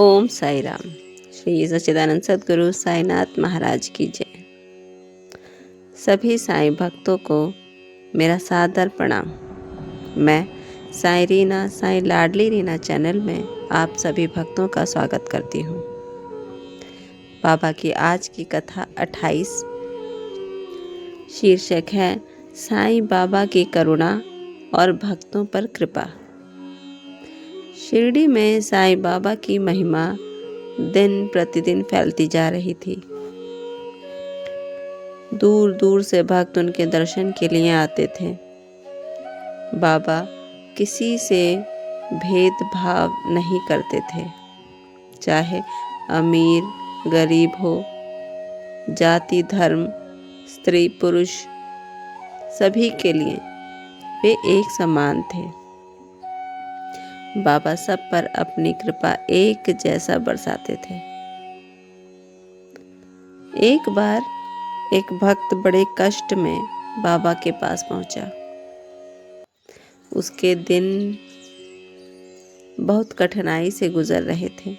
ओम साई राम। श्री सच्चिदानंद सद्गुरु साईनाथ महाराज की जय। सभी साईं भक्तों को मेरा सादर प्रणाम। मैं साईं रीना, साईं लाडली रीना चैनल में आप सभी भक्तों का स्वागत करती हूँ। बाबा की आज की कथा 28। शीर्षक है साईं बाबा की करुणा और भक्तों पर कृपा। शिरडी में साईं बाबा की महिमा दिन प्रतिदिन फैलती जा रही थी। दूर दूर से भक्त उनके दर्शन के लिए आते थे। बाबा किसी से भेदभाव नहीं करते थे, चाहे अमीर गरीब हो, जाति धर्म, स्त्री पुरुष, सभी के लिए वे एक समान थे। बाबा सब पर अपनी कृपा एक जैसा बरसाते थे। एक बार एक भक्त बड़े कष्ट में बाबा के पास पहुंचा। उसके दिन बहुत कठिनाई से गुजर रहे थे।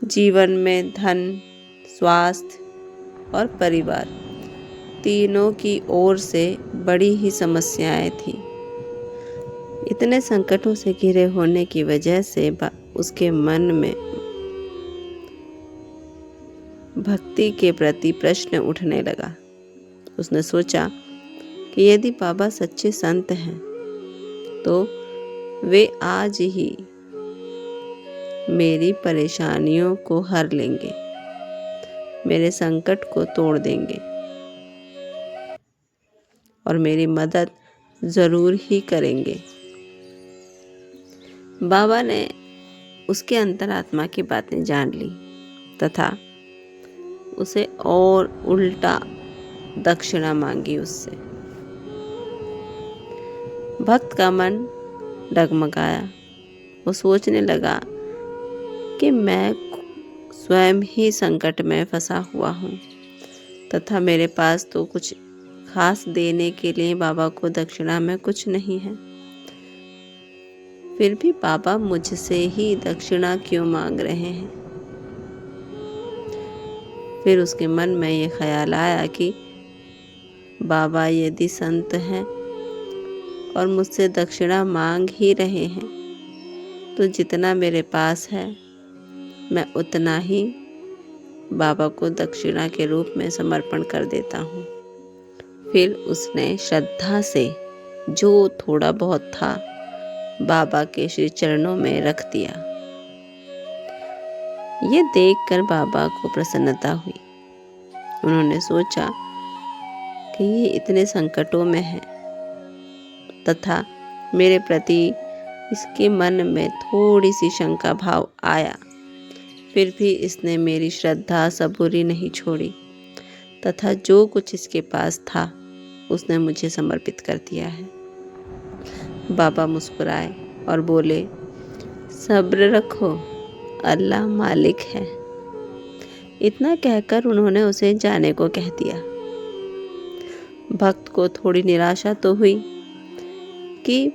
जीवन में धन, स्वास्थ्य और परिवार तीनों की ओर से बड़ी ही समस्याएं थी। इतने संकटों से घिरे होने की वजह से उसके मन में भक्ति के प्रति प्रश्न उठने लगा। उसने सोचा कि यदि बाबा सच्चे संत हैं तो वे आज ही मेरी परेशानियों को हर लेंगे, मेरे संकट को तोड़ देंगे और मेरी मदद जरूर ही करेंगे। बाबा ने उसके अंतरात्मा की बातें जान ली तथा उसे और उल्टा दक्षिणा मांगी उससे। भक्त का मन डगमगाया। वो सोचने लगा कि मैं स्वयं ही संकट में फंसा हुआ हूँ तथा मेरे पास तो कुछ खास देने के लिए बाबा को दक्षिणा में कुछ नहीं है। फिर भी बाबा मुझसे ही दक्षिणा क्यों मांग रहे हैं? फिर उसके मन में ये ख्याल आया कि बाबा यदि संत हैं और मुझसे दक्षिणा मांग ही रहे हैं तो जितना मेरे पास है मैं उतना ही बाबा को दक्षिणा के रूप में समर्पण कर देता हूँ। फिर उसने श्रद्धा से जो थोड़ा बहुत था बाबा के श्री चरणों में रख दिया। ये देखकर बाबा को प्रसन्नता हुई। उन्होंने सोचा कि ये इतने संकटों में है तथा मेरे प्रति इसके मन में थोड़ी सी शंका भाव आया, फिर भी इसने मेरी श्रद्धा सबूरी नहीं छोड़ी तथा जो कुछ इसके पास था उसने मुझे समर्पित कर दिया है। बाबा मुस्कुराए और बोले, सब्र रखो, अल्लाह मालिक है। इतना कहकर उन्होंने उसे जाने को कह दिया। भक्त को थोड़ी निराशा तो हुई कि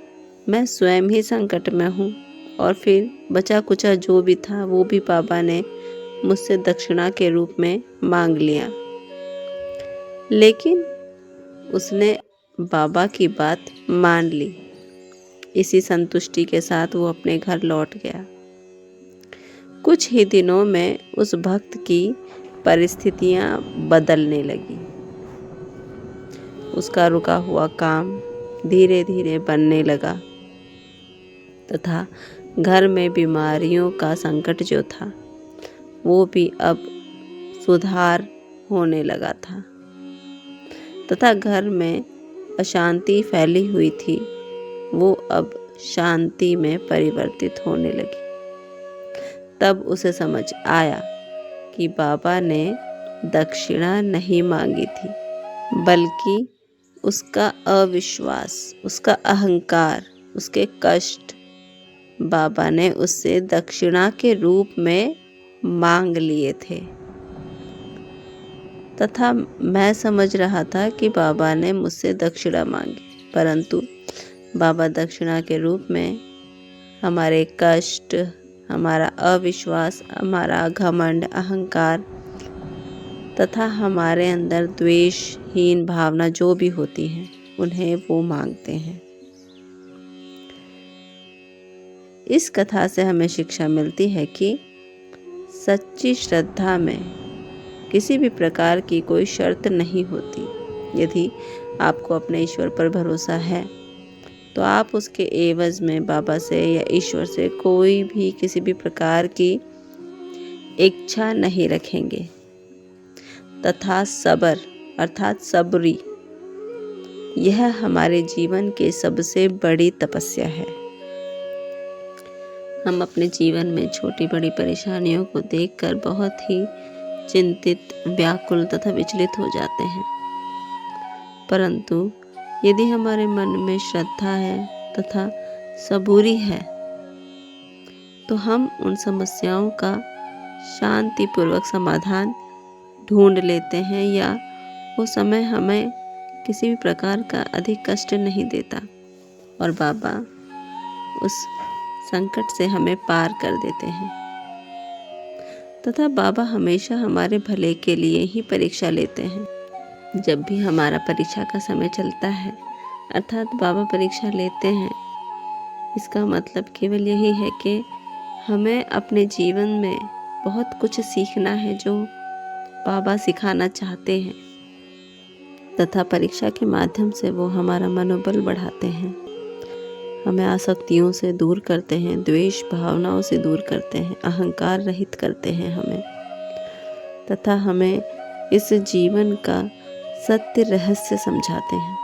मैं स्वयं ही संकट में हूँ और फिर बचा कुचा जो भी था वो भी बाबा ने मुझसे दक्षिणा के रूप में मांग लिया। लेकिन उसने बाबा की बात मान ली। इसी संतुष्टि के साथ वो अपने घर लौट गया। कुछ ही दिनों में उस भक्त की परिस्थितियां बदलने लगी। उसका रुका हुआ काम धीरे धीरे बनने लगा तथा घर में बीमारियों का संकट जो था वो भी अब सुधार होने लगा था तथा घर में अशांति फैली हुई थी वो अब शांति में परिवर्तित होने लगी। तब उसे समझ आया कि बाबा ने दक्षिणा नहीं मांगी थी, बल्कि उसका अविश्वास, उसका अहंकार, उसके कष्ट बाबा ने उससे दक्षिणा के रूप में मांग लिए थे तथा मैं समझ रहा था कि बाबा ने मुझसे दक्षिणा मांगी, परंतु बाबा दक्षिणा के रूप में हमारे कष्ट, हमारा अविश्वास, हमारा घमंड, अहंकार तथा हमारे अंदर द्वेषहीन भावना जो भी होती है, उन्हें वो मांगते हैं। इस कथा से हमें शिक्षा मिलती है कि सच्ची श्रद्धा में किसी भी प्रकार की कोई शर्त नहीं होती। यदि आपको अपने ईश्वर पर भरोसा है तो आप उसके एवज में बाबा से या ईश्वर से कोई भी किसी भी प्रकार की इच्छा नहीं रखेंगे। तथा सबर अर्थात सबरी, यह हमारे जीवन के सबसे बड़ी तपस्या है। हम अपने जीवन में छोटी बड़ी परेशानियों को देखकर बहुत ही चिंतित, व्याकुल तथा विचलित हो जाते हैं, परंतु यदि हमारे मन में श्रद्धा है तथा सबूरी है तो हम उन समस्याओं का शांतिपूर्वक समाधान ढूंढ लेते हैं, या वो समय हमें किसी भी प्रकार का अधिक कष्ट नहीं देता और बाबा उस संकट से हमें पार कर देते हैं। तथा बाबा हमेशा हमारे भले के लिए ही परीक्षा लेते हैं। जब भी हमारा परीक्षा का समय चलता है अर्थात बाबा परीक्षा लेते हैं, इसका मतलब केवल यही है कि हमें अपने जीवन में बहुत कुछ सीखना है जो बाबा सिखाना चाहते हैं, तथा परीक्षा के माध्यम से वो हमारा मनोबल बढ़ाते हैं, हमें आसक्तियों से दूर करते हैं, द्वेष भावनाओं से दूर करते हैं, अहंकार रहित करते हैं हमें, तथा हमें इस जीवन का सत्य रहस्य समझाते हैं।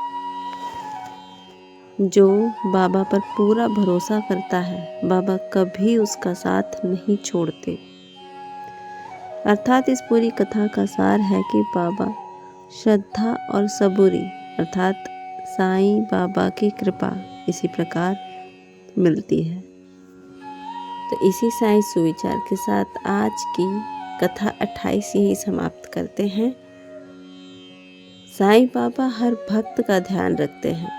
जो बाबा पर पूरा भरोसा करता है, बाबा कभी उसका साथ नहीं छोड़ते। अर्थात इस पूरी कथा का सार है कि बाबा श्रद्धा और सबूरी अर्थात साईं बाबा की कृपा इसी प्रकार मिलती है। तो इसी साईं सुविचार के साथ आज की कथा 28 यही समाप्त करते हैं। साईं बाबा हर भक्त का ध्यान रखते हैं।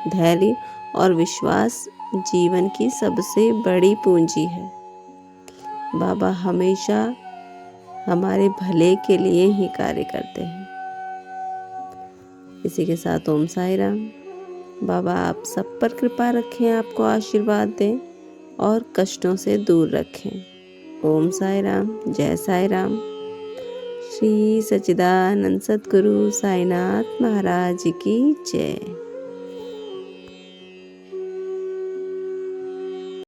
धैर्य और विश्वास जीवन की सबसे बड़ी पूंजी है। बाबा हमेशा हमारे भले के लिए ही कार्य करते हैं। इसी के साथ ओम साई राम। बाबा आप सब पर कृपा रखें, आपको आशीर्वाद दें और कष्टों से दूर रखें। ओम साई राम, जय साई राम। श्री सच्चिदानंद सद्गुरु साईनाथ महाराज की जय।